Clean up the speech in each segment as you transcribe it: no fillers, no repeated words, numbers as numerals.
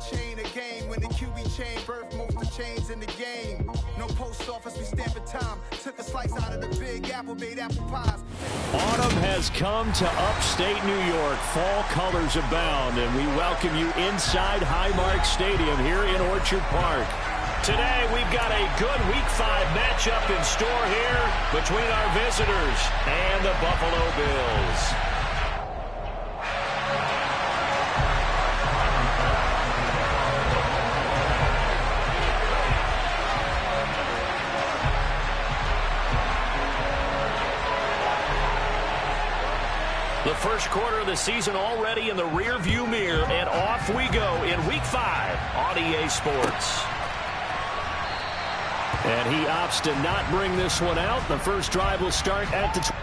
chain a game. When the QB chain birth most of chains in the game. No post office, we stamping time. Took a slice out of the big apple, made apple pies. Autumn has come to upstate New York. Fall colors abound, and we welcome you inside Highmark Stadium here in Orchard Park. Today, we've got a good Week 5 matchup in store here between our visitors and the Buffalo Bills. The first quarter of the season already in the rearview mirror, and off we go in Week 5 on EA Sports. And he opts to not bring this one out. The first drive will start at the 20.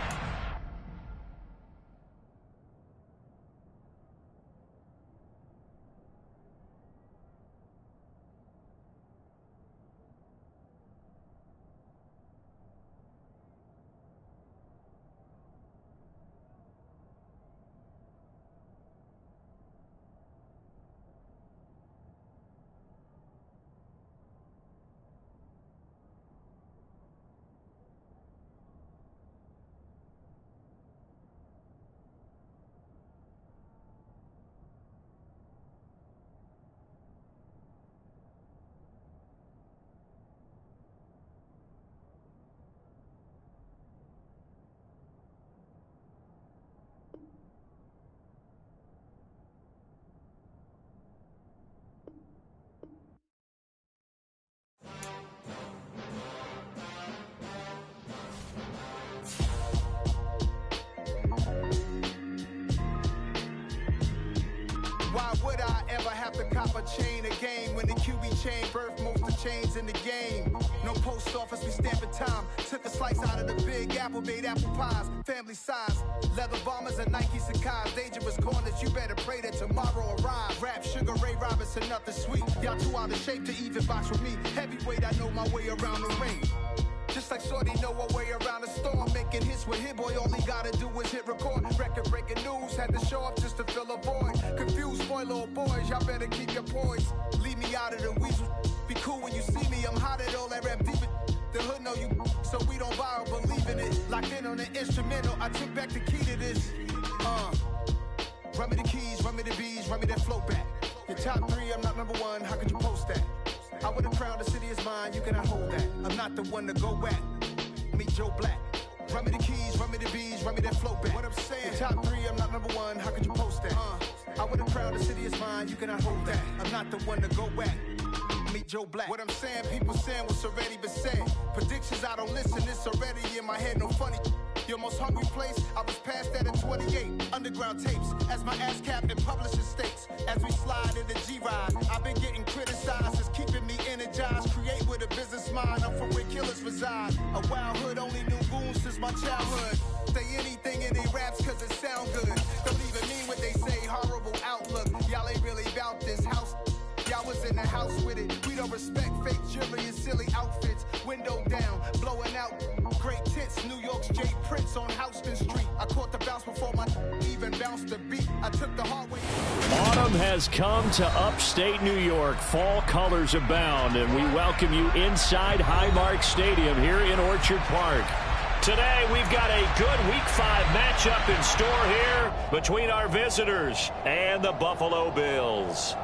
Why would I ever have to cop a chain a game when the QB chain birth most of chains in the game? No post office, we stamping time. Took a slice out of the big apple, made apple pies. Family size, leather bombers and Nike Sacai's. Dangerous corners, you better pray that tomorrow arrives. Rap, Sugar Ray Robinson, nothing sweet. Y'all too out of shape to even box with me. Heavyweight, I know my way around the ring. Just like Shorty know her way around the storm. Making hits with Hit Boy, all he gotta do is hit record. Record-breaking news, had to show up just to fill a void. Confused boy, little boys, y'all better keep your poise. Leave me out of the weasel. Be cool when you see me, I'm hot at all that rap deep. The hood know you, so we don't borrow, believe in it. Locked in on the instrumental, I took back the key to this. Run me the keys, run me the bees, run me that flow back. Your top 3, I'm not number 1, how could you post that? I would have crowned the city is mine, you cannot hold that. I'm not the one to go back. Meet Joe Black. Run me the keys, run me the bees, run me that flow back. What I'm saying, your top 3, I'm not number 1, how could you post that? I would have crowned the city is mine, you cannot hold that. I'm not the one to go back. Meet Joe Black. What I'm saying, people saying what's already been said. Predictions, I don't listen, it's already in my head, no funny. Your most hungry place, I was past that in 28. Underground tapes, as my ass cap in publishing states. As we slide in the G-Ride, I've been getting criticized. It's keeping me energized. Create with a business mind, I'm from where killers reside. A wild hood, only knew goons since my childhood. Say anything in they raps cause it sound good. Don't even mean what they say, horrible outlook. Y'all ain't really about this house. Y'all was in the house with it. We don't respect fake jewelry and silly outfits. Window down, blowing out great tits. New York's J. Prince on Houston Street. I caught the bounce before my even bounced the beat. I took the hard way. Autumn has come to upstate New York. Fall colors abound, and we welcome you inside Highmark Stadium here in Orchard Park. Today, we've got a good Week 5 matchup in store here between our visitors and the Buffalo Bills.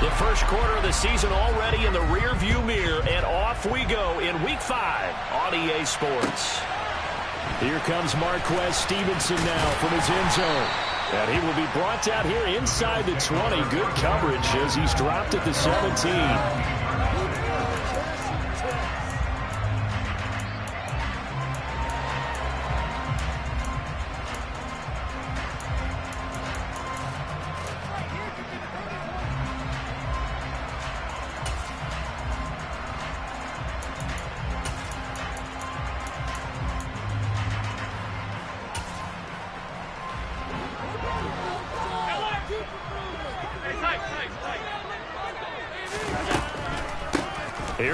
The first quarter of the season already in the rearview mirror, and off we go in Week 5 on EA Sports. Here comes Marquez Stevenson now from his end zone. And he will be brought out here inside the 20. Good coverage as he's dropped at the 17.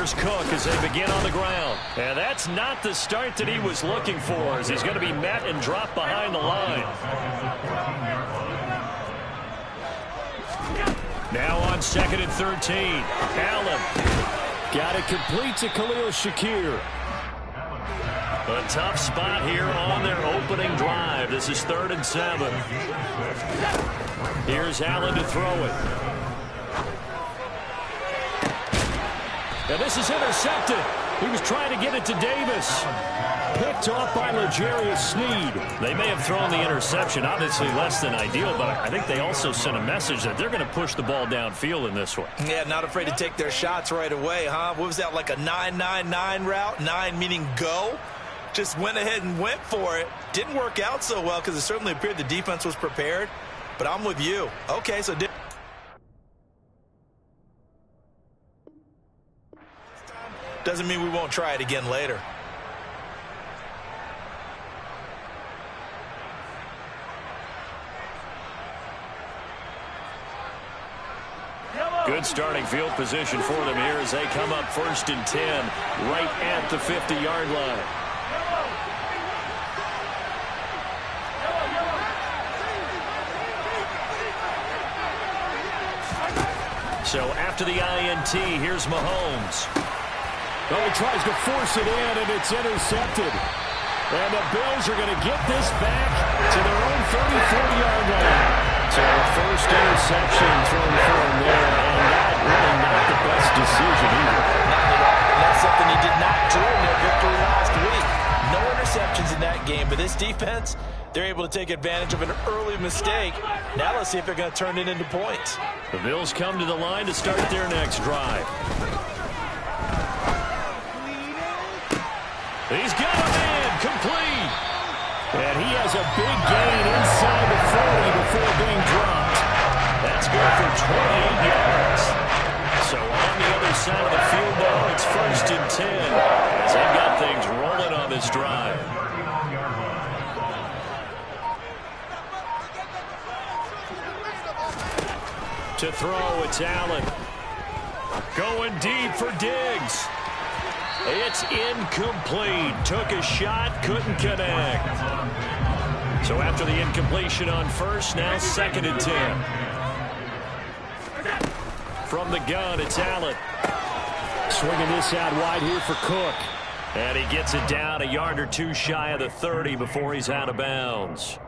Here's Cook as they begin on the ground. And that's not the start that he was looking for, as he's going to be met and dropped behind the line. Now on 2nd and 13. Allen got it complete to Khalil Shakir. A tough spot here on their opening drive. This is 3rd and 7. Here's Allen to throw it. And this is intercepted. He was trying to get it to Davis. Picked off by L'Jarius Sneed. They may have thrown the interception, obviously less than ideal, but I think they also sent a message that they're going to push the ball downfield in this one. Yeah, not afraid to take their shots right away, huh? What was that, like a 9-9-9 route? 9 meaning go? Just went ahead and went for it. Didn't work out so well because it certainly appeared the defense was prepared. But I'm with you. Okay, so doesn't mean we won't try it again later. Good starting field position for them here as they come up 1st and 10 right at the 50-yard line. So after the INT, here's Mahomes. Well, he tries to force it in, and it's intercepted. And the Bills are going to get this back to their own 34-yard line. So first interception thrown for him there, and that really not the best decision either. Not at all. And that's something he did not do in their victory last week. No interceptions in that game, but this defense, they're able to take advantage of an early mistake. Now let's see if they're going to turn it into points. The Bills come to the line to start their next drive. He's got a man complete. And he has a big gain inside the 40 before being dropped. That's good for 28 yards. So on the other side of the field now, it's 1st and 10 as they've got things rolling on this drive. To throw, it's Allen. Going deep for Diggs. It's incomplete. Took a shot, couldn't connect. So after the incompletion on 1st, now 2nd and 10. From the gun, it's Allen. Swinging this out wide here for Cook. And he gets it down a yard or two shy of the 30 before he's out of bounds.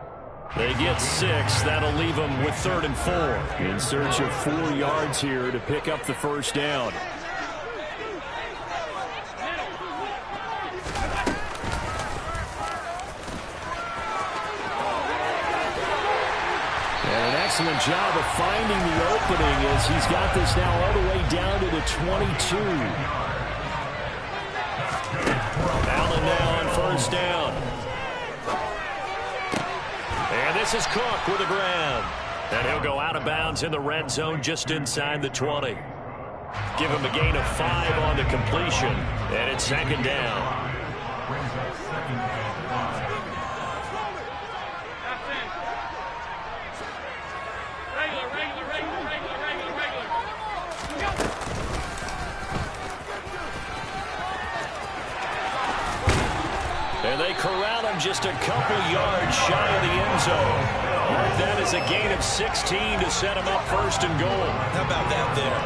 They get 6. That'll leave them with 3rd and 4. In search of 4 yards here to pick up the first down. Excellent job of finding the opening as he's got this now all the way down to the 22. Allen now on 1st down. And this is Cook with the ground. And he'll go out of bounds in the red zone just inside the 20. Give him a gain of 5 on the completion. And it's 2nd down. And they corral him just a couple yards shy of the end zone. Mark that as a gain of 16 to set him up 1st and goal. How about that there?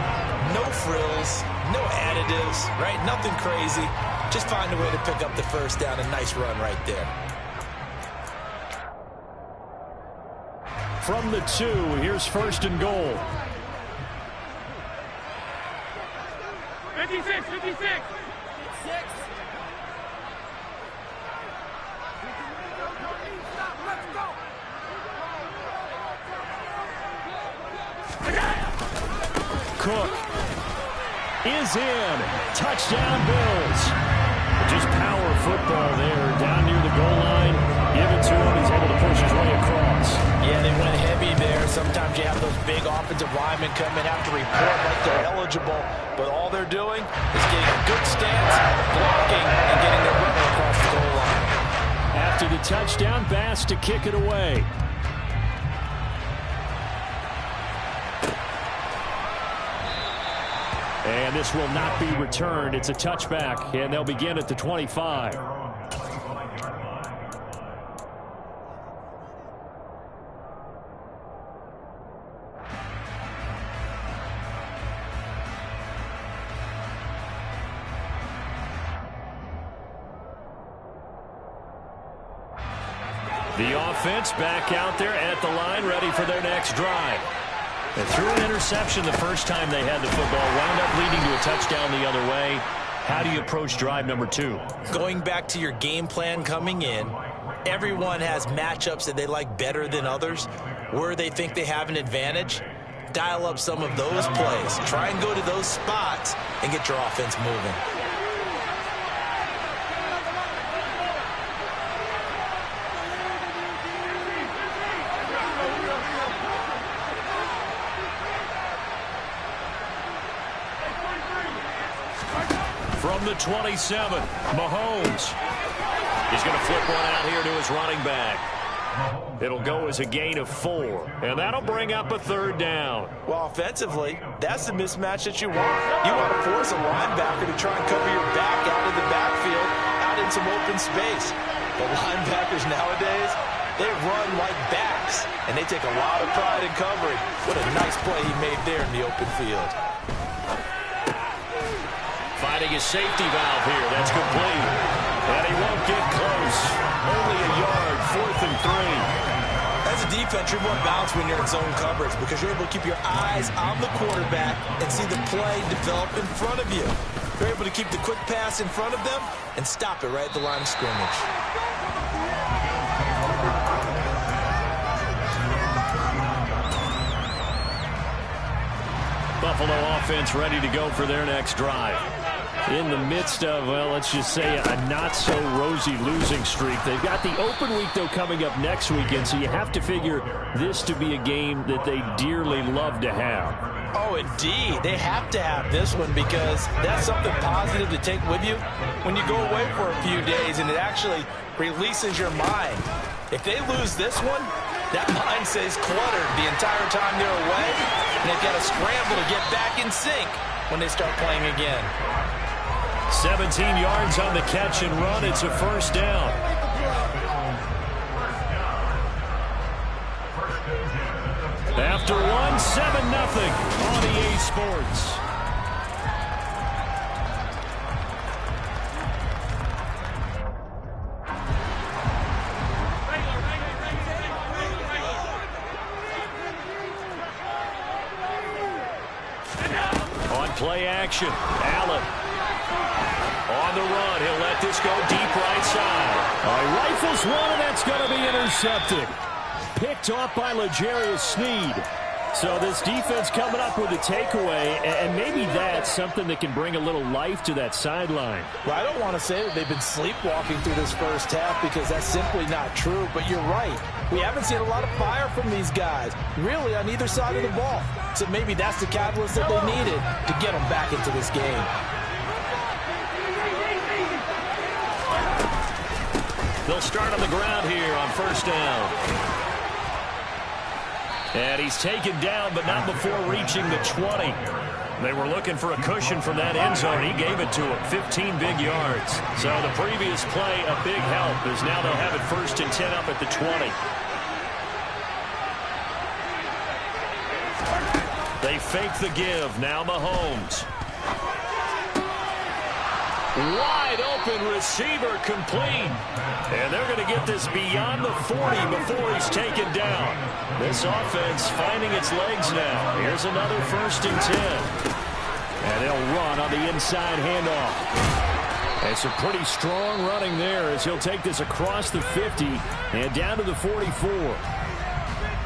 No frills, no additives, right? Nothing crazy. Just find a way to pick up the first down. A nice run right there. From the 2, here's 1st and goal. 56, 56. Cook is in. Touchdown, Bills. Just power football there. Down near the goal line. Give it to him. He's able to push his way across. Yeah, they went heavy there. Sometimes you have those big offensive linemen come in, have to report like they're eligible. But all they're doing is getting a good stance, blocking, and getting their runner across the goal line. After the touchdown, Bass to kick it away. And this will not be returned. It's a touchback, and they'll begin at the 25. The offense back out there at the line, ready for their next drive. They threw an interception the first time they had the football, wound up leading to a touchdown the other way. How do you approach drive number 2? Going back to your game plan coming in, everyone has matchups that they like better than others. Where they think they have an advantage, dial up some of those plays. Try and go to those spots and get your offense moving. From the 27, Mahomes. He's going to flip one out here to his running back. It'll go as a gain of 4, and that'll bring up a 3rd down. Well, offensively, that's the mismatch that you want. You want to force a linebacker to try and cover your back out of the backfield, out in some open space. The linebackers nowadays, they run like backs, and they take a lot of pride in covering. What a nice play he made there in the open field. Finding his safety valve here. That's complete. And he won't get close. Only a yard, 4th and 3. As a defense, you're more balanced when you're in zone coverage because you're able to keep your eyes on the quarterback and see the play develop in front of you. You're able to keep the quick pass in front of them and stop it right at the line of scrimmage. Buffalo offense ready to go for their next drive. In the midst of, well, let's just say a not-so-rosy losing streak. They've got the open week, though, coming up next weekend, so you have to figure this to be a game that they dearly love to have. Oh, indeed. They have to have this one because that's something positive to take with you when you go away for a few days, and it actually releases your mind. If they lose this one, that mind stays cluttered the entire time they're away, and they've got to scramble to get back in sync when they start playing again. 17 yards on the catch and run. It's a 1st down. After 1, 7-0 on EA Sports. On play action, Allen. On the run, he'll let this go deep right side. He rifles one, and that's going to be intercepted. Picked off by L'Jarius Sneed. So this defense coming up with a takeaway, and maybe that's something that can bring a little life to that sideline. Well, I don't want to say that they've been sleepwalking through this first half because that's simply not true, but you're right. We haven't seen a lot of fire from these guys, really on either side of the ball. So maybe that's the catalyst that they needed to get them back into this game. They'll start on the ground here on 1st down. And he's taken down, but not before reaching the 20. They were looking for a cushion from that end zone. He gave it to him, 15 big yards. So the previous play, a big help, as now they'll have it 1st and 10 up at the 20. They fake the give. Now Mahomes. Wide open receiver complete. And they're going to get this beyond the 40 before he's taken down. This offense finding its legs now. Here's another 1st and 10. And they'll run on the inside handoff. And some pretty strong running there as he'll take this across the 50 and down to the 44.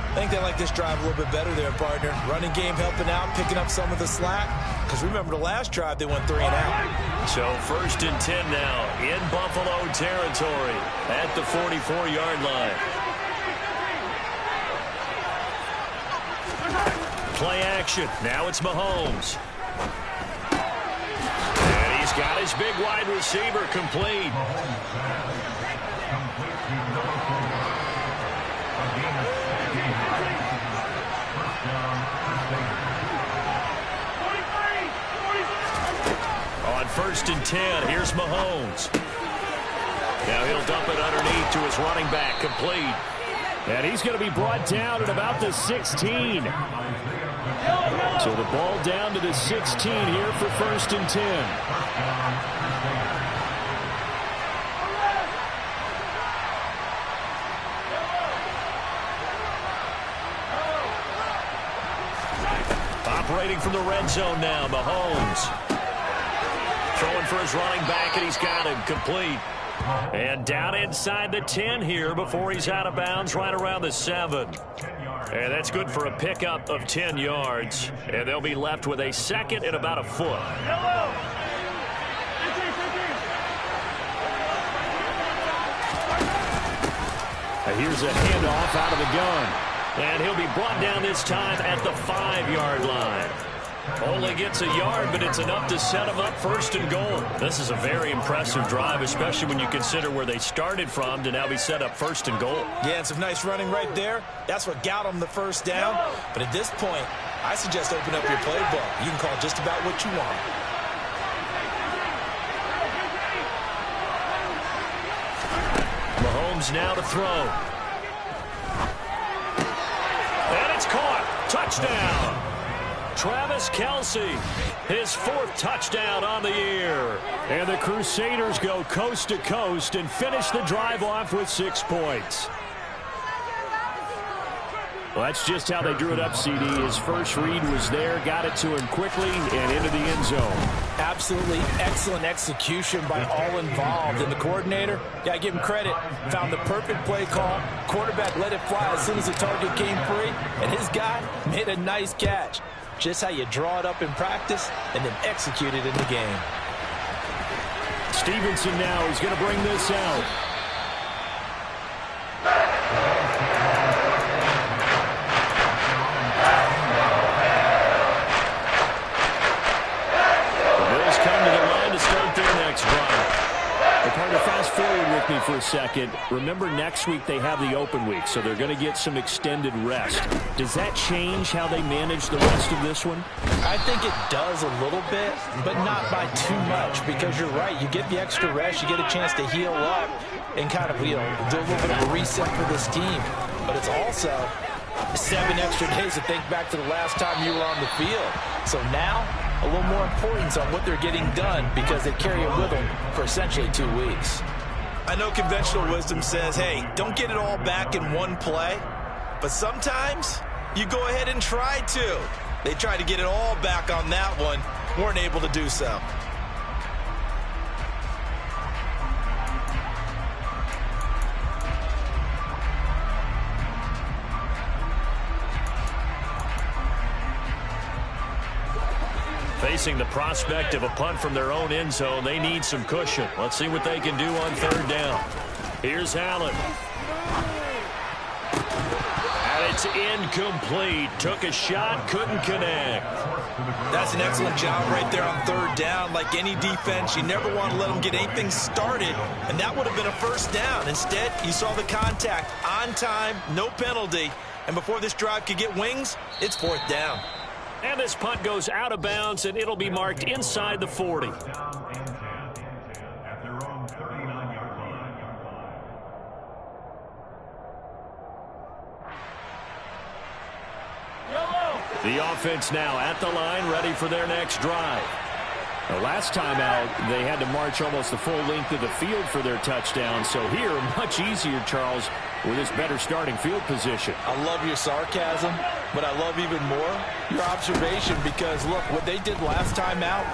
I think they like this drive a little bit better there, partner. Running game helping out, picking up some of the slack. Because remember the last drive, they went 3 and out. So 1st and 10 now in Buffalo territory at the 44-yard line. Play action. Now it's Mahomes. And he's got his big wide receiver complete. 1st and 10. Here's Mahomes. Now he'll dump it underneath to his running back, complete. And he's going to be brought down at about the 16. So the ball down to the 16 here for 1st and 10. Operating from the red zone now, Mahomes. Throwing for his running back, and he's got him complete. And down inside the 10 here before he's out of bounds right around the 7. And that's good for a pickup of 10 yards. And they'll be left with a 2nd and about a foot. Here's a handoff out of the gun. And he'll be brought down this time at the 5-yard line. Only gets a yard, but it's enough to set him up 1st and goal. This is a very impressive drive, especially when you consider where they started from to now be set up 1st and goal. Yeah, and some nice running right there. That's what got them the 1st down. But at this point, I suggest open up your playbook. You can call just about what you want. Mahomes now to throw. And it's caught. Touchdown. Travis Kelce, his 4th touchdown on the year. And the Crusaders go coast to coast and finish the drive off with 6 points. Well, that's just how they drew it up, CD. His first read was there, got it to him quickly, and into the end zone. Absolutely excellent execution by all involved. And the coordinator, got to give him credit, found the perfect play call. Quarterback let it fly as soon as the target came free, and his guy made a nice catch. Just how you draw it up in practice and then execute it in the game. Stevenson now is going to bring this out. The Bills come to the line to start their next drive. Partner, fast forward with me for a second. Remember, next week they have the open week, so they're going to get some extended rest. Does that change how they manage the rest of this one? I think it does a little bit, but not by too much, because you're right. You get the extra rest, you get a chance to heal up and kind of, do a little bit of a reset for this team. But it's also 7 extra days to think back to the last time you were on the field. So now, a little more importance on what they're getting done because they carry it with them for essentially 2 weeks. I know conventional wisdom says, hey, don't get it all back in one play. But sometimes you go ahead and try to. They tried to get it all back on that one. Weren't able to do so. Facing the prospect of a punt from their own end zone, they need some cushion. Let's see what they can do on 3rd down. Here's Allen. And it's incomplete. Took a shot, couldn't connect. That's an excellent job right there on 3rd down. Like any defense, you never want to let them get anything started, and that would have been a 1st down. Instead, you saw the contact on time, no penalty, and before this drive could get wings, it's 4th down. And this punt goes out of bounds, and it'll be marked inside the 40. The offense now at the line, ready for their next drive. The last time out, they had to march almost the full length of the field for their touchdown. So here, much easier, Charles, with this better starting field position. I love your sarcasm, but I love even more your observation because, look, what they did last time out,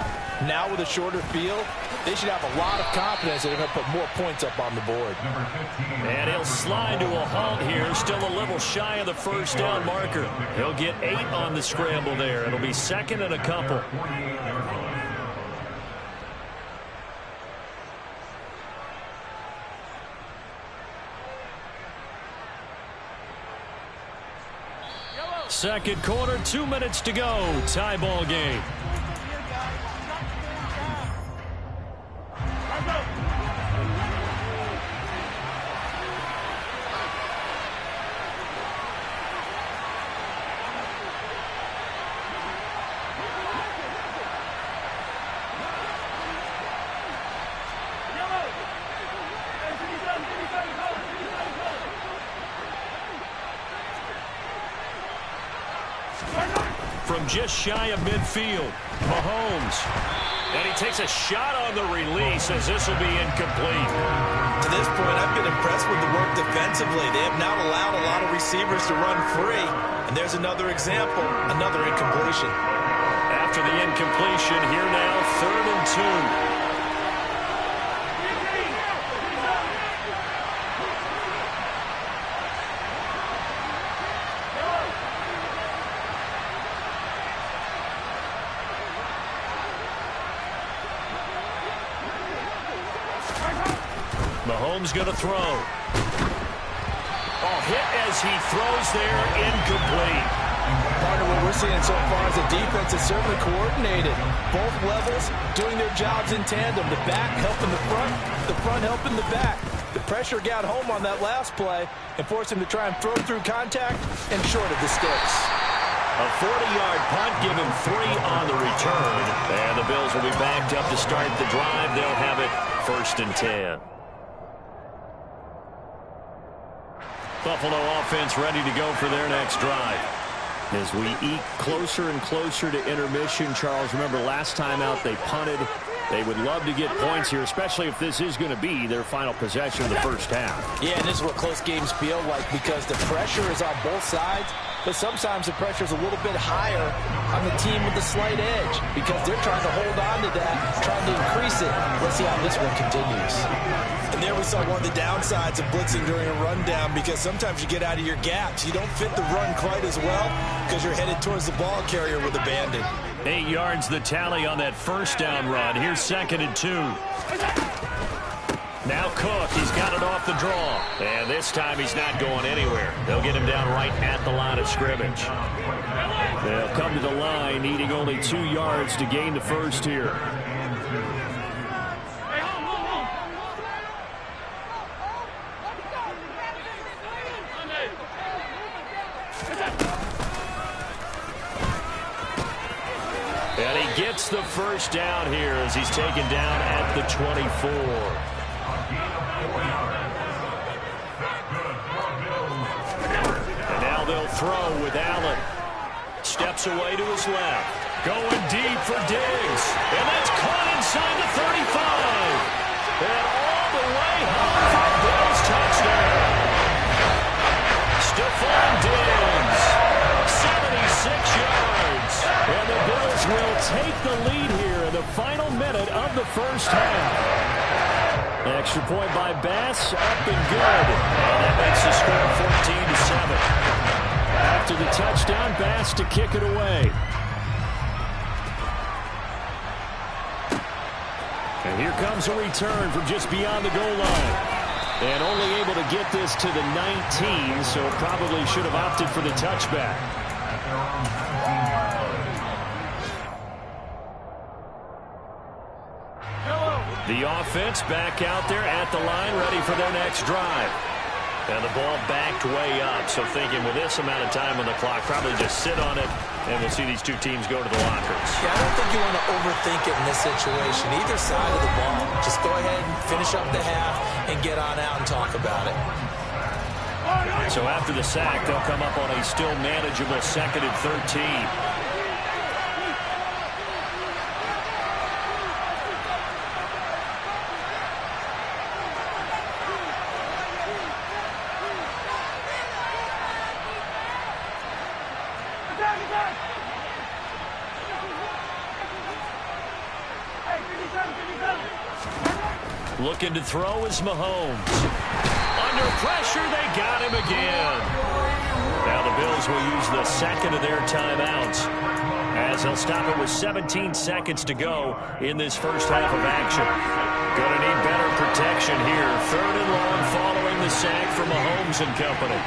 now with a shorter field, they should have a lot of confidence that they're going to put more points up on the board. And he'll slide to a halt here, still a little shy of the 1st down marker. He'll get 8 on the scramble there. It'll be 2nd and a couple. Second quarter, 2 minutes to go. Tie ball game. from just shy of midfield. Mahomes. And he takes a shot on the release as this will be incomplete. To this point, I've been impressed with the work defensively. They have not allowed a lot of receivers to run free. And there's another example, another incompletion. After the incompletion, here now, 3rd and 2. Mahomes going to throw. Oh, hit as he throws there, incomplete. Part of what we're seeing so far is the defense is certainly coordinated. Both levels doing their jobs in tandem. The back helping the front helping the back. The pressure got home on that last play and forced him to try and throw through contact and short of the sticks. A 40-yard punt, give him 3 on the return. And the Bills will be backed up to start the drive. They'll have it 1st and 10. Buffalo offense ready to go for their next drive. As we eke closer and closer to intermission, Charles, remember last time out they punted. They would love to get points here, especially if this is going to be their final possession of the first half. Yeah, and this is what close games feel like because the pressure is on both sides, but sometimes the pressure is a little bit higher on the team with the slight edge because they're trying to hold on to that, trying to increase it. Let's see how this one continues. And there we saw one of the downsides of blitzing during a rundown because sometimes you get out of your gaps. You don't fit the run quite as well because you're headed towards the ball carrier with abandon. 8 yards the tally on that first down run. Here's 2nd and 2. Now Cook, he's got it off the draw. And this time he's not going anywhere. They'll get him down right at the line of scrimmage. They'll come to the line needing only 2 yards to gain the first here. And he gets the first down here as he's taken down at the 24. And now they'll throw with Allen. Steps away to his left. Going deep for Diggs. And that's caught inside the 35. And all the way home for a Bills touchdown. Stephon Diggs. 76 yards. And the Bills will take the lead here in the final minute of the first half. Extra point by Bass, up and good. And that makes the score 14-7. After the touchdown, Bass to kick it away. And here comes a return from just beyond the goal line. And only able to get this to the 19, so probably should have opted for the touchback. The offense back out there at the line, ready for their next drive. And the ball backed way up, so thinking with this amount of time on the clock, probably just sit on it, and we'll see these two teams go to the lockers. Yeah, I don't think you want to overthink it in this situation. Either side of the ball, just go ahead and finish up the half and get on out and talk about it. So after the sack, they'll come up on a still manageable 2nd and 13. Looking to throw is Mahomes. Under pressure, they got him again. Now the Bills will use the second of their timeouts as they'll stop it with 17 seconds to go in this first half of action. Going to need better protection here. 3rd and long following the sack from Mahomes and company.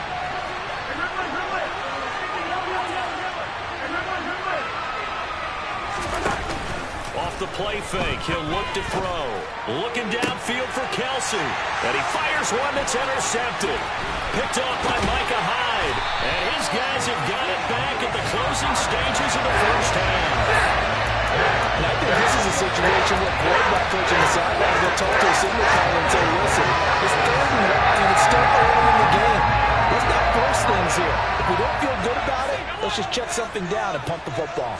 The play fake. He'll look to throw. Looking downfield for Kelsey. And he fires one that's intercepted. Picked off by Micah Hyde. And his guys have got it back at the closing stages of the first half. And I think this is a situation where quarterback coach on the sideline will talk to a signal caller and say, listen, it's 3rd and long and it's still early in the game. Let's not force things here. If we don't feel good about it, let's just check something down and punt the football.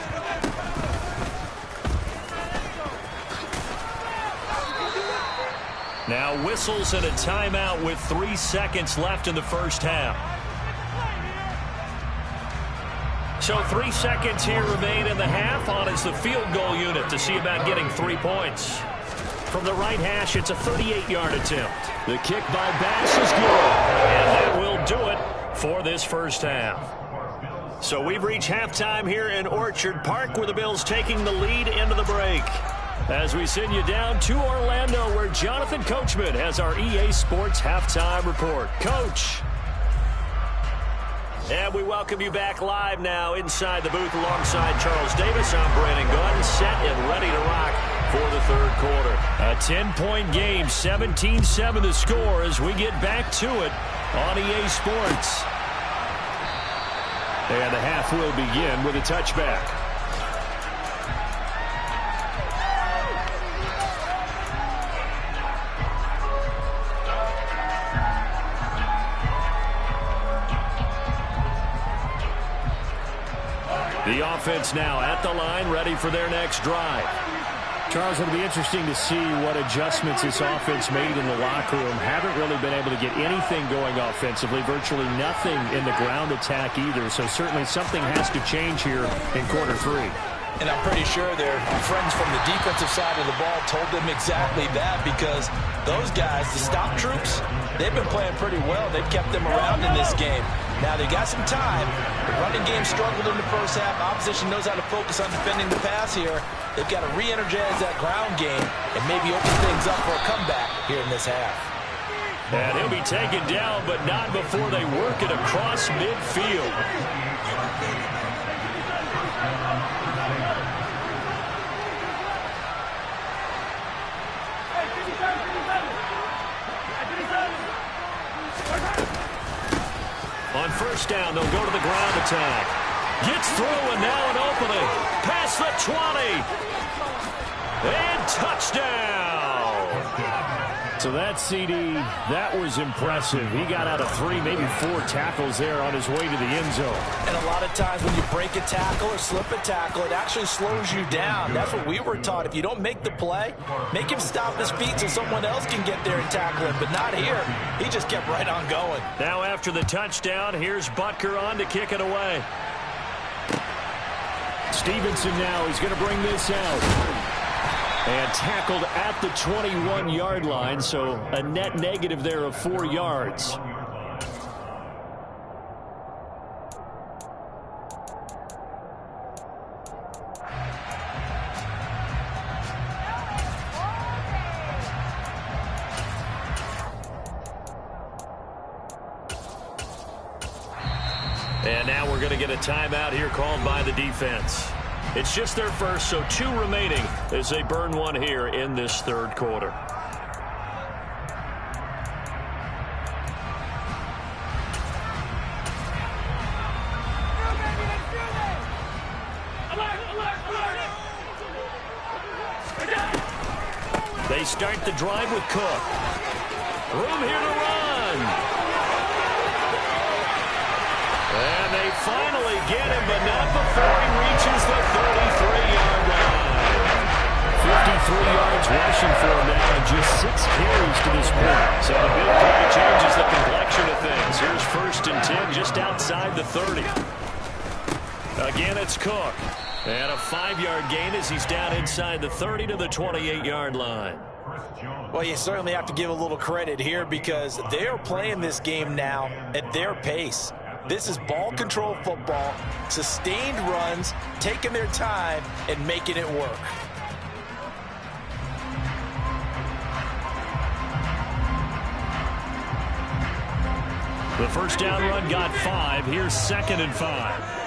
Now whistles and a timeout with 3 seconds left in the first half. So 3 seconds here remain in the half. On is the field goal unit to see about getting 3 points. From the right hash, it's a 38-yard attempt. The kick by Bass is good. And that will do it for this first half. So we've reached halftime here in Orchard Park, where the Bills taking the lead into the break. As we send you down to Orlando, where Jonathan Coachman has our EA Sports halftime report. Coach. And we welcome you back live now inside the booth alongside Charles Davis. I'm Brandon Gaudin, set and ready to rock for the third quarter. A 10-point game, 17-7 the score as we get back to it on EA Sports. And the half will begin with a touchback. The offense now at the line, ready for their next drive. Charles, it'll be interesting to see what adjustments this offense made in the locker room. Haven't really been able to get anything going offensively, virtually nothing in the ground attack either. So certainly something has to change here in quarter 3. And I'm pretty sure their friends from the defensive side of the ball told them exactly that, because those guys, the stop troops, they've been playing pretty well. They've kept them around in this game. Now they got some time. The running game struggled in the first half. Opposition knows how to focus on defending the pass here. They've got to re-energize that ground game and maybe open things up for a comeback here in this half. And he'll be taken down, but not before they work it across midfield. On first down, they'll go to the ground attack. Gets through, and now an opening. Past the 20. And touchdown. So that CD, that was impressive. He got out of 3, maybe 4 tackles there on his way to the end zone. And a lot of times when you break a tackle or slip a tackle, it actually slows you down. That's what we were taught. If you don't make the play, make him stop his feet so someone else can get there and tackle him. But not here. He just kept right on going. Now after the touchdown, here's Butker on to kick it away. Stevenson now is going to bring this out. And tackled at the 21-yard line, so a net negative there of 4 yards. And now we're going to get a timeout here called by the defense. It's just their first, so 2 remaining as they burn 1 here in this third quarter. They start the drive with Cook. Room here to run. And they finally get him, but not before he reaches the 33-yard line. 53 yards rushing for him now, and just 6 carries to this point. So the big play changes the complexion of things. Here's 1st and 10 just outside the 30. Again, it's Cook. And a 5-yard gain as he's down inside the 30 to the 28-yard line. Well, you certainly have to give a little credit here, because they are playing this game now at their pace. This is ball control football, sustained runs, taking their time and making it work. The first down run got 5. Here's 2nd and 5.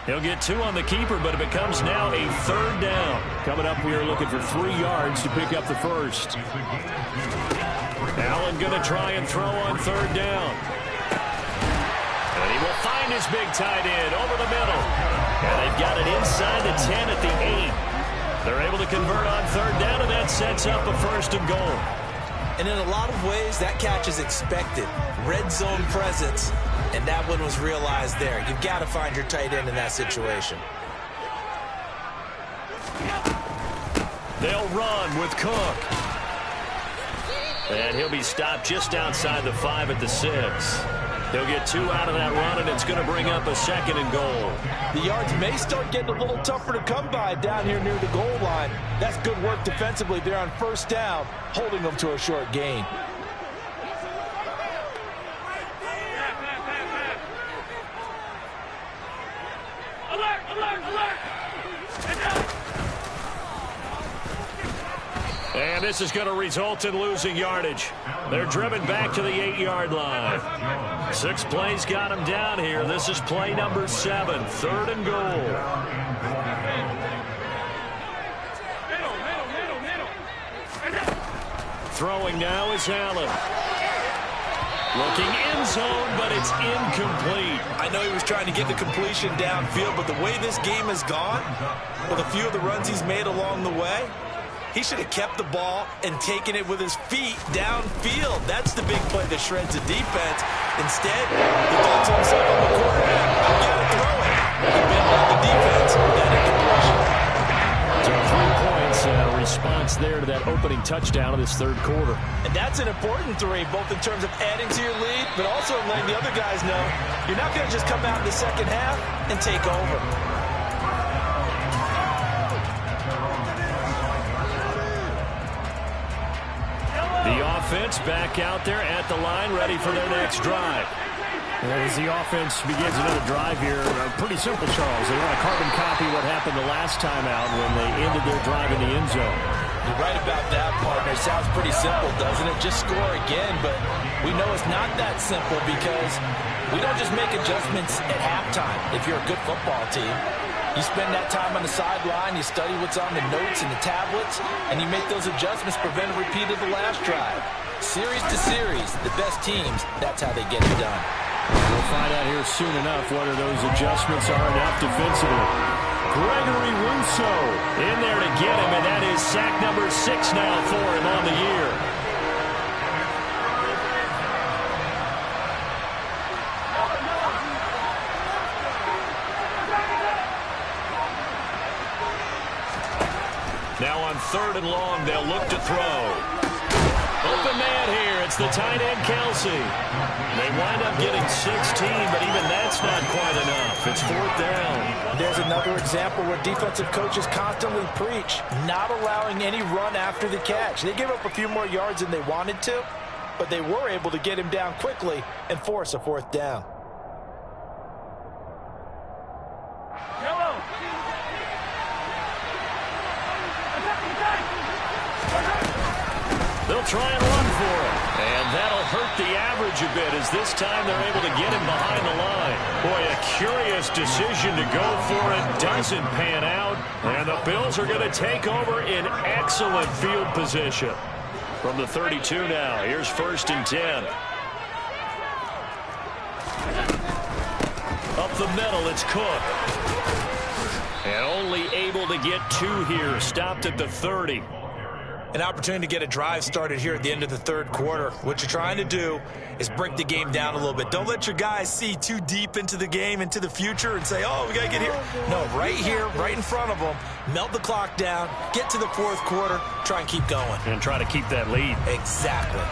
He'll get 2 on the keeper, but it becomes now a 3rd down. Coming up, we are looking for 3 yards to pick up the first. Allen going to try and throw on 3rd down. And he will find his big tight end over the middle. And they've got it inside the 10 at the 8. They're able to convert on third down, and that sets up a first and goal. And in a lot of ways, that catch is expected. Red zone presence, and that one was realized there. You've got to find your tight end in that situation. They'll run with Cook. And he'll be stopped just outside the 5 at the 6. He'll get 2 out of that run, and it's going to bring up a second and goal. The yards may start getting a little tougher to come by down here near the goal line. That's good work defensively there on first down, holding them to a short gain. Alert, alert, alert! And this is going to result in losing yardage. They're driven back to the 8-yard line. 6 plays got them down here. This is play number 7, third and goal. Throwing now is Allen. Looking end zone, but it's incomplete. I know he was trying to get the completion downfield, but the way this game has gone, with a few of the runs he's made along the way, he should have kept the ball and taken it with his feet downfield. That's the big play that shreds the defense. Instead, he thought to himself, I'm a quarterback, I've got to throw it. He bailed out the defense, that incompletion. So 3 points, response there to that opening touchdown of this third quarter. And that's an important 3, both in terms of adding to your lead, but also letting the other guys know you're not going to just come out in the second half and take over. The offense back out there at the line, ready for their next drive. As the offense begins another drive here, pretty simple, Charles. They want to carbon copy what happened the last time out when they ended their drive in the end zone. You're right about that, partner. Sounds pretty simple, doesn't it? Just score again, but we know it's not that simple because we don't just make adjustments at halftime if you're a good football team. You spend that time on the sideline, you study what's on the notes and the tablets, and you make those adjustments, prevent a repeat of the last drive. Series to series, the best teams, that's how they get it done. We'll find out here soon enough whether those adjustments are enough defensively. Gregory Rousseau in there to get him, and that is sack number 6 now for him on the year. Now on third and long, they'll look to throw. Open man here. It's the tight end, Kelsey. They wind up getting 16, but even that's not quite enough. It's fourth down. There's another example where defensive coaches constantly preach, not allowing any run after the catch. They gave up a few more yards than they wanted to, but they were able to get him down quickly and force a fourth down. They'll try and run for it. And that'll hurt the average a bit as this time they're able to get him behind the line. Boy, a curious decision to go for it. Doesn't pan out. And the Bills are going to take over in excellent field position. From the 32 now, here's first and 10. Up the middle, it's Cook. And only able to get 2 here. Stopped at the 30. An opportunity to get a drive started here at the end of the third quarter. What you're trying to do is break the game down a little bit. Don't let your guys see too deep into the game, into the future, and say, oh, we got to get here. No, right here, right in front of them, melt the clock down, get to the fourth quarter, try and keep going. And try to keep that lead. Exactly.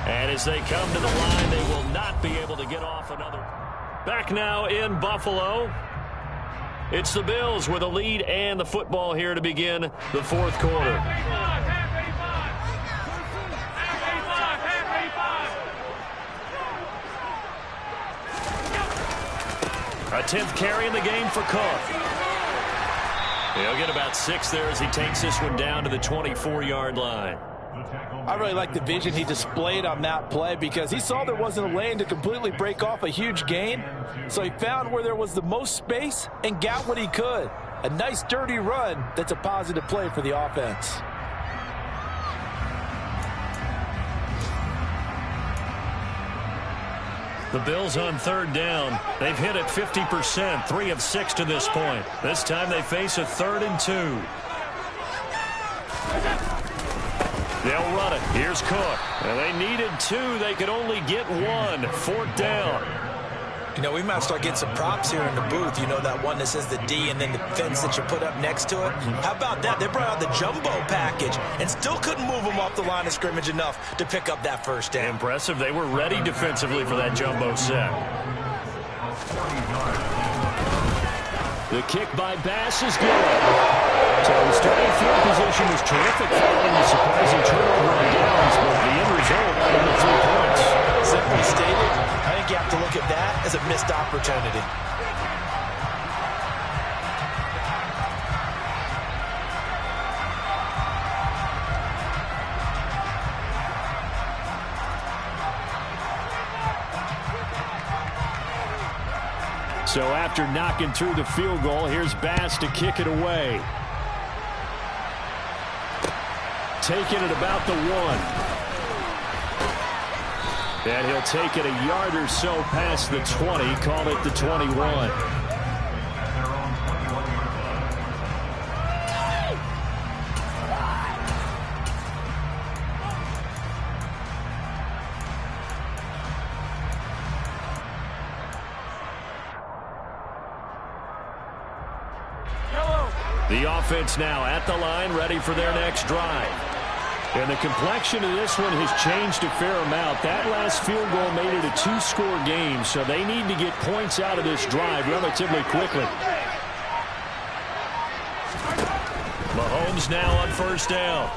And as they come to the line, they will not be able to get off another. Back now in Buffalo. It's the Bills with a lead and the football here to begin the fourth quarter. A 10th carry in the game for Cook. He'll get about 6 there as he takes this one down to the 24-yard line. I really like the vision he displayed on that play because he saw there wasn't a lane to completely break off a huge gain. So he found where there was the most space and got what he could. A nice dirty run that's a positive play for the offense. The Bills on third down. They've hit it 50%, 3 of 6 to this point. This time they face a 3rd and 2. They'll run it. Here's Cook. And they needed 2. They could only get 1. 4th down. You know, we might start getting some props here in the booth. You know, that one that says the D and then the fence that you put up next to it. How about that? They brought out the jumbo package and still couldn't move them off the line of scrimmage enough to pick up that first down. Impressive. They were ready defensively for that jumbo set. The kick by Bass is good. So the starting field position was terrific following the surprising turnover on downs, but the end result, only 3 points. Simply stated, I think you have to look at that as a missed opportunity. So after knocking through the field goal, here's Bass to kick it away. Taking it about the 1. And he'll take it a yard or so past the 20, call it the 21. The offense now at the line, ready for their next drive. And the complexion of this one has changed a fair amount. That last field goal made it a 2-score game, so they need to get points out of this drive relatively quickly. Mahomes now on first down.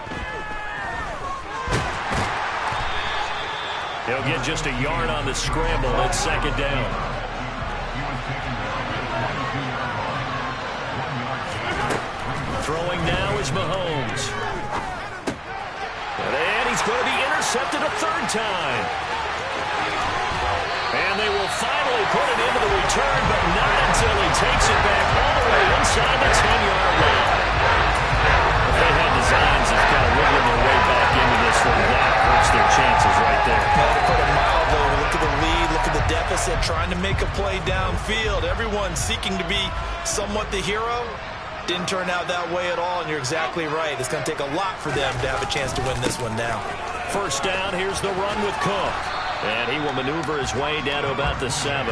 He'll get just a yard on the scramble at second down. Throwing now is Mahomes. And he's going to be intercepted a 3rd time. And they will finally put it into the return, but not until he takes it back all the way inside the 10-yard line. If they had designs of kind of wiggling their way back into this one, that hurts their chances right there. Well, to put it mildly, look at the lead, look at the deficit, trying to make a play downfield. Everyone seeking to be somewhat the hero. Didn't turn out that way at all, and you're exactly right. It's going to take a lot for them to have a chance to win this one now. First down, here's the run with Cook. And he will maneuver his way down to about the 7.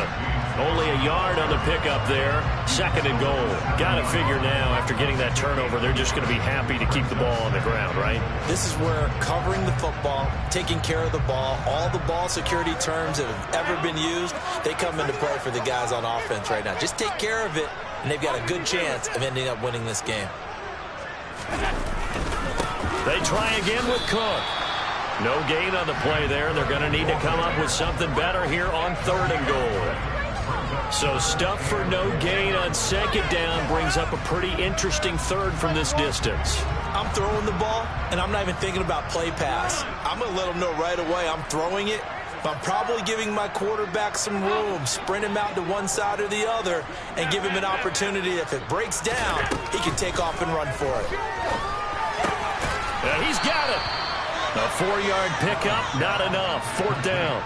Only a yard on the pickup there. 2nd and goal. Got to figure now, after getting that turnover, they're just going to be happy to keep the ball on the ground, right? This is where covering the football, taking care of the ball, all the ball security terms that have ever been used, they come into play for the guys on offense right now. Just take care of it, and they've got a good chance of ending up winning this game. They try again with Cook. No gain on the play there. They're going to need to come up with something better here on 3rd and goal. So stuff for no gain on 2nd down brings up a pretty interesting 3rd from this distance. I'm throwing the ball, and I'm not even thinking about play pass. I'm going to let them know right away I'm throwing it. I'm probably giving my quarterback some room, sprint him out to one side or the other, and give him an opportunity. If it breaks down, he can take off and run for it. He's got it. A 4-yard pickup, not enough. 4th down.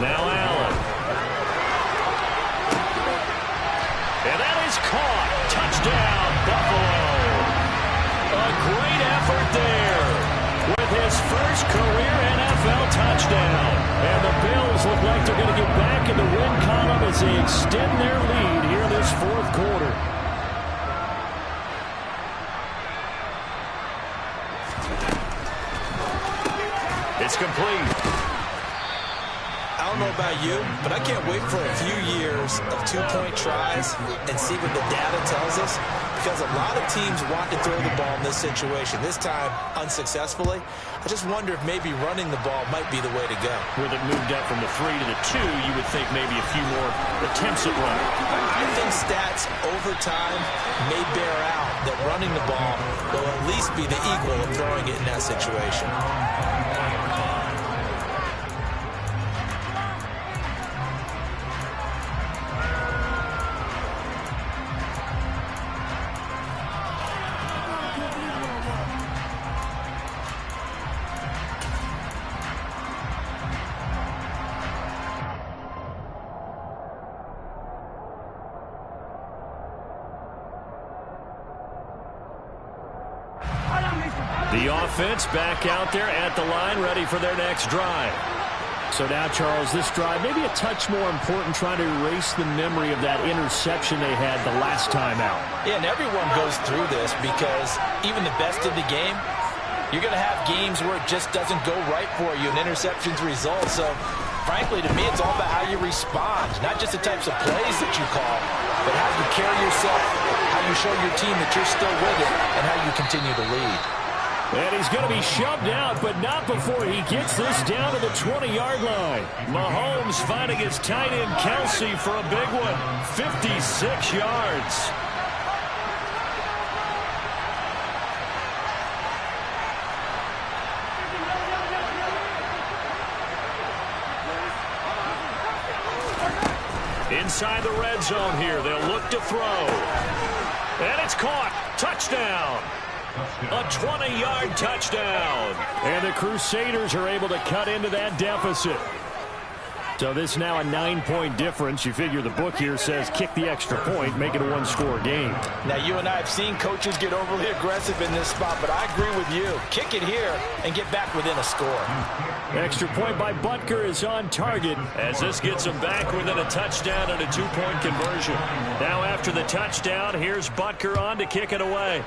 Now Allen. And that is caught. Touchdown, Buffalo. A great effort there with his first career NFL touchdown. And the Bills look like they're going to get back in the win column as they extend their lead here this 4th quarter. It's complete. I don't know about you, but I can't wait for a few years of 2-point tries and see what the data tells us, because a lot of teams want to throw the ball in this situation. This time, unsuccessfully. I just wonder if maybe running the ball might be the way to go. With it moved up from the 3 to the 2, you would think maybe a few more attempts at running. I think stats over time may bear out that running the ball will at least be the equal of throwing it in that situation. The offense back out there at the line, ready for their next drive. So now, Charles, this drive maybe a touch more important, trying to erase the memory of that interception they had the last time out. Yeah, and everyone goes through this because even the best in the game, you're going to have games where it just doesn't go right for you and interceptions result. So, frankly, to me, it's all about how you respond, not just the types of plays that you call, but how you carry yourself, how you show your team that you're still with it, and how you continue to lead. And he's going to be shoved out, but not before he gets this down to the 20-yard line. Mahomes finding his tight end Kelsey for a big one, 56 yards. Inside the red zone here, they'll look to throw. And it's caught. Touchdown. A 20-yard touchdown. And the Crusaders are able to cut into that deficit. So this is now a 9-point difference. You figure the book here says kick the extra point, make it a one-score game. Now, you and I have seen coaches get overly aggressive in this spot, but I agree with you. Kick it here and get back within a score. Extra point by Butker is on target as this gets them back within a touchdown and a 2-point conversion. Now after the touchdown, here's Butker on to kick it away.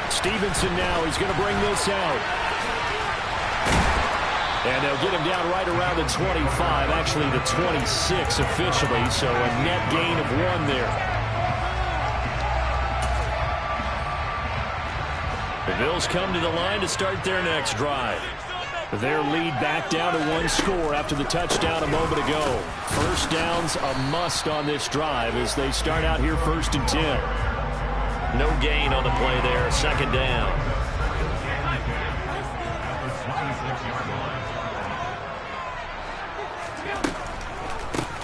Stevenson now, he's going to bring this out. And they'll get him down right around the 25, actually the 26 officially, so a net gain of 1 there. The Bills come to the line to start their next drive. Their lead back down to 1 score after the touchdown a moment ago. First down's a must on this drive as they start out here 1st and 10. No gain on the play there, 2nd down.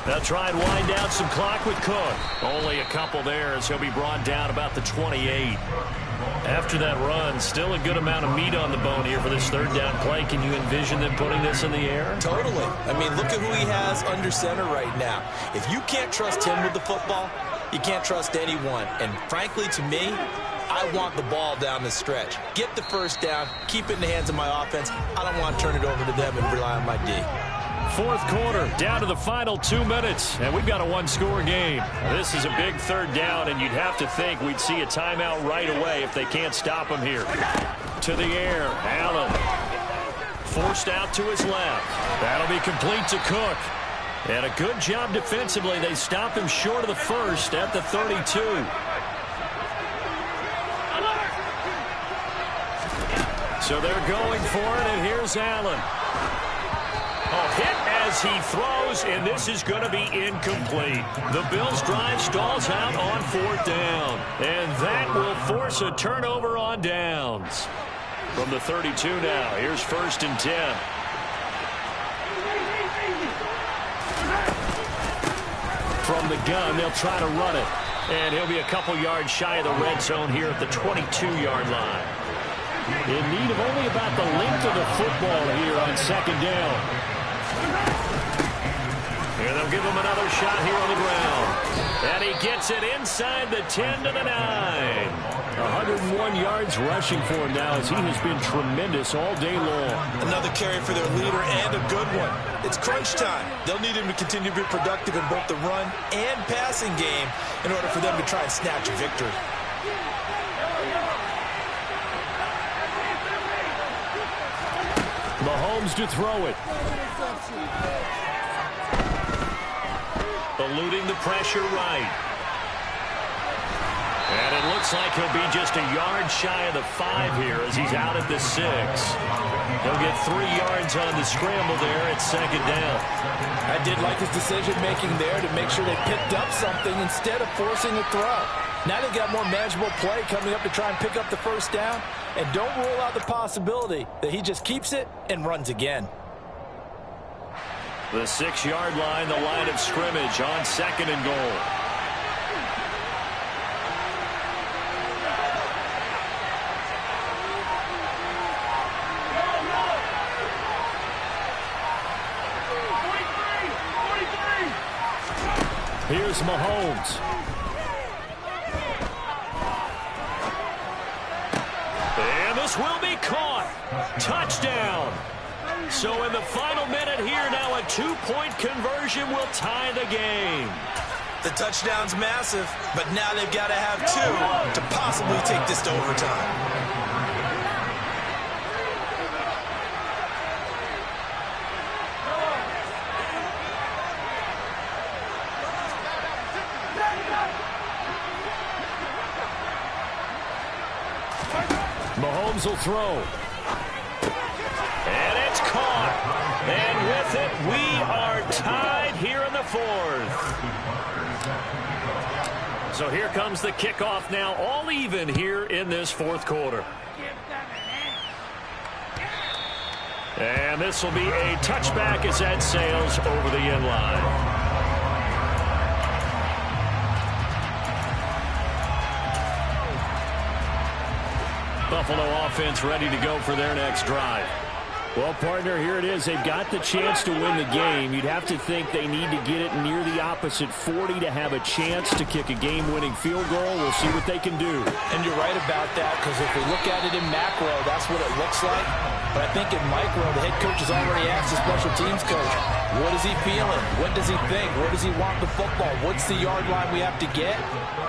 They'll try and wind down some clock with Cook. Only a couple there as he'll be brought down about the 28. After that run, still a good amount of meat on the bone here for this 3rd down play. Can you envision them putting this in the air? Totally. I mean, look at who he has under center right now. If you can't trust him with the football, you can't trust anyone. And frankly, to me, I want the ball down the stretch. Get the 1st down, keep it in the hands of my offense. I don't want to turn it over to them and rely on my D. 4th quarter, down to the final 2 minutes, and we've got a 1-score game. This is a big 3rd down, and you'd have to think we'd see a timeout right away if they can't stop him here. To the air, Allen. Forced out to his left. That'll be complete to Cook. And a good job defensively. They stopped him short of the 1st at the 32. So they're going for it, and here's Allen. Hit as he throws, and this is going to be incomplete. The Bills' drive stalls out on 4th down, and that will force a turnover on downs. From the 32 now, here's 1st and 10. From the gun, they'll try to run it, and he'll be a couple yards shy of the red zone here at the 22-yard line. In need of only about the length of the football here on 2nd down. Here they'll give him another shot here on the ground. And he gets it inside the 10 to the 9. 101 yards rushing for him now as he has been tremendous all day long. Another carry for their leader and a good one. It's crunch time. They'll need him to continue to be productive in both the run and passing game in order for them to try and snatch a victory. Mahomes to throw it. Eluding the pressure right. And it looks like he'll be just a yard shy of the 5 here as he's out at the 6. He'll get 3 yards on the scramble there at 2nd down. I did like his decision-making there to make sure they picked up something instead of forcing a throw. Now they've got more manageable play coming up to try and pick up the 1st down. And don't rule out the possibility that he just keeps it and runs again. The 6-yard line, the line of scrimmage on 2nd and goal. Here's Mahomes. And this will be caught. Touchdown. So in the final minute here, now a 2-point conversion will tie the game. The touchdown's massive, but now they've got to have 2 to possibly take this to overtime. Mahomes will throw. And it's caught. And with it, we are tied here in the 4th. So here comes the kickoff now, all even here in this 4th quarter. And this will be a touchback as that sails over the end line. Buffalo offense ready to go for their next drive. Well, partner, here it is. They've got the chance to win the game. You'd have to think they need to get it near the opposite 40 to have a chance to kick a game-winning field goal. We'll see what they can do. And you're right about that, because if we look at it in macro, that's what it looks like. But I think in micro, the head coach has already asked the special teams coach, what is he feeling? What does he think? Where does he want the football? What's the yard line we have to get?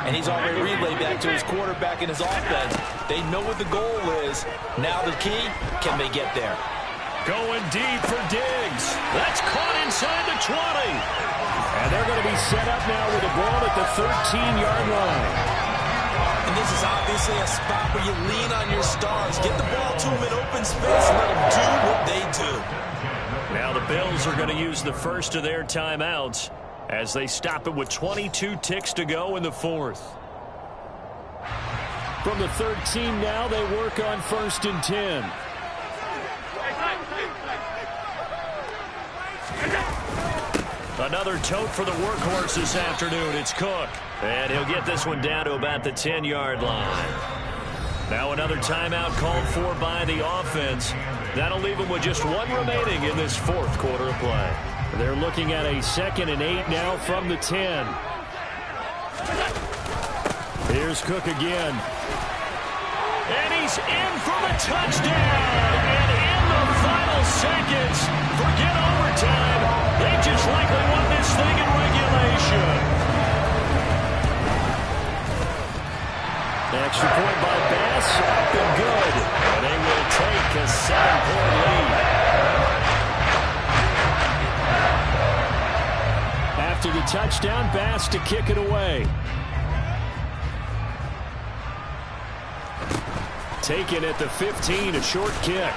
And he's already relayed that to his quarterback and his offense. They know what the goal is. Now the key, can they get there? Going deep for Diggs. That's caught inside the 20. And they're going to be set up now with a ball at the 13-yard line. And this is obviously a spot where you lean on your stars. Get the ball to them in open space and let them do what they do. Now the Bills are going to use the first of their timeouts as they stop it with 22 ticks to go in the 4th. From the 13 now, they work on 1st and 10. Another tote for the workhorse this afternoon. It's Cook. And he'll get this one down to about the 10-yard line. Now another timeout called for by the offense. That'll leave them with just 1 remaining in this 4th quarter of play. They're looking at a 2nd and 8 now from the 10. Here's Cook again. And he's in for the touchdown. And in the final seconds, forget overtime. They just likely won this thing in regulation. Extra point by Bass, up and good. And they will take a 7-point lead. After the touchdown, Bass to kick it away. Taken at the 15, a short kick.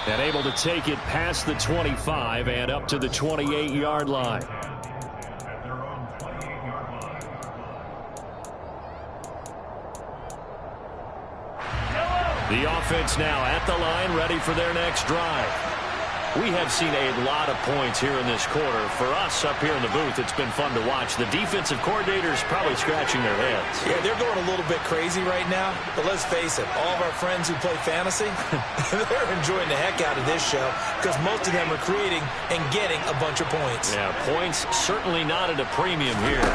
And able to take it past the 25 and up to the 28-yard line. The offense now at the line, ready for their next drive. We have seen a lot of points here in this quarter. For us up here in the booth, it's been fun to watch. The defensive coordinators probably scratching their heads. Yeah, they're going a little bit crazy right now. But let's face it, all of our friends who play fantasy, they're enjoying the heck out of this show because most of them are creating and getting a bunch of points. Yeah, points certainly not at a premium here.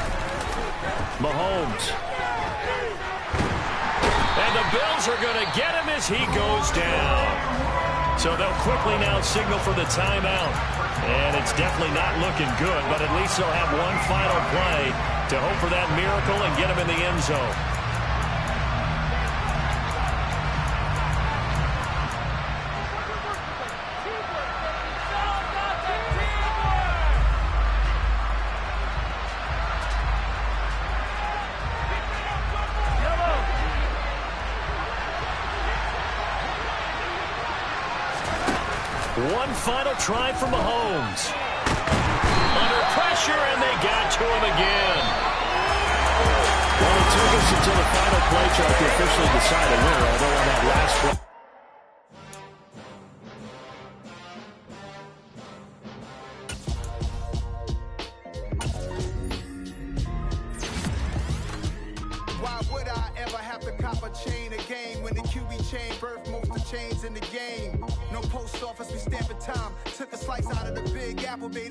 Mahomes. And the Bills are going to get him as he goes down. So they'll quickly now signal for the timeout. And it's definitely not looking good, but at least they'll have one final play to hope for that miracle and get him in the end zone. One final try for Mahomes. Under pressure, and they got to him again. Well, it took us until the final play chart to officially decide a winner, although on that last play. Why would I ever have to cop a chain again when the QB chain birthed most of chains in the game? No post office, we stamping time. Took a slice out of the big apple, made